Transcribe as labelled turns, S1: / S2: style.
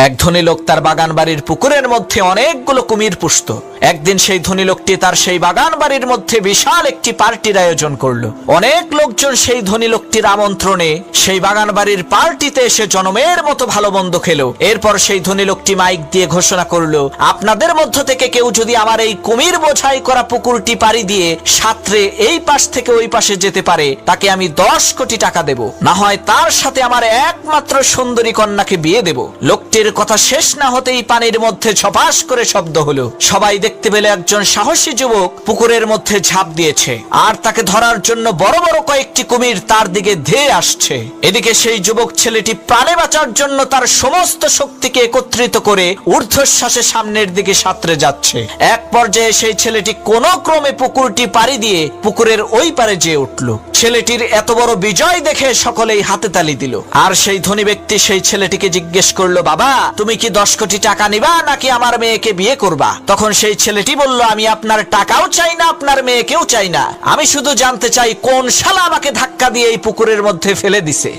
S1: এক ধনী লোক তার বাগান বাড়ির পুকুরের মধ্যে অনেকগুলো কুমির পুষত। একদিন সেই ধনী লোকটি তার সেই বাগান বাড়ির মধ্যে বিশাল একটি পার্টির আয়োজন করলো। অনেক লোকজন সেই ধনী লোকটির আমন্ত্রণে সেই বাগান বাড়ির পার্টিতে এসে জনমের মতো ভালো মন্দ খেলো। এরপর সেই ধনী লোকটি মাইক দিয়ে ঘোষণা করলো, আপনাদের মধ্য থেকে কেউ যদি আমার এই কুমির বোঝাই করা পুকুরটি পাড়ি দিয়ে সাঁতরে এই পাশ থেকে ওই পাশে যেতে পারে, তাকে আমি 10 কোটি টাকা দেব, না হয় তার সাথে আমার একমাত্র সুন্দরী কন্যাকে বিয়ে দেব। লোকটির কথা শেষ না হতেই পানির মধ্যে ছপাস করে শব্দ হলো। সবাই দেখতে পেলে একজন সাহসী যুবক পুকুরের মধ্যে ঝাঁপ দিয়েছে, আর তাকে ধরার জন্য বড় বড় কয়েকটি কুমির তার দিকে ধেয়ে আসছে। এদিকে সেই যুবক ছেলেটি প্রাণে বাঁচার জন্য তার সমস্ত শক্তিকে একত্রিত করে ঊর্ধ্বশ্বাসে সামনের দিকে সাঁতরে যাচ্ছে। এক পর্যায়ে সেই ছেলেটি কোনো ক্রমে পুকুরটি পাড়ি দিয়ে পুকুরের ওই পারে যেয়ে উঠল। ছেলেটির এত বড় বিজয় দেখে সকলেই হাতে তালি দিল। আর সেই ধনী ব্যক্তি সেই ছেলেটিকে জিজ্ঞেস করলো, বাবা তুমি কি 10 কোটি টাকা নিবা নাকি আমার মেয়েকে বিয়ে করবা? তখন সেই ছেলেটি বলল, আমি আপনার টাকাও চাই না, আপনার মেয়েকেও চাই না, আমি শুধু জানতে চাই কোন শালা আমাকে ধাক্কা দিয়ে এই পুকুরের মধ্যে ফেলে দিছে।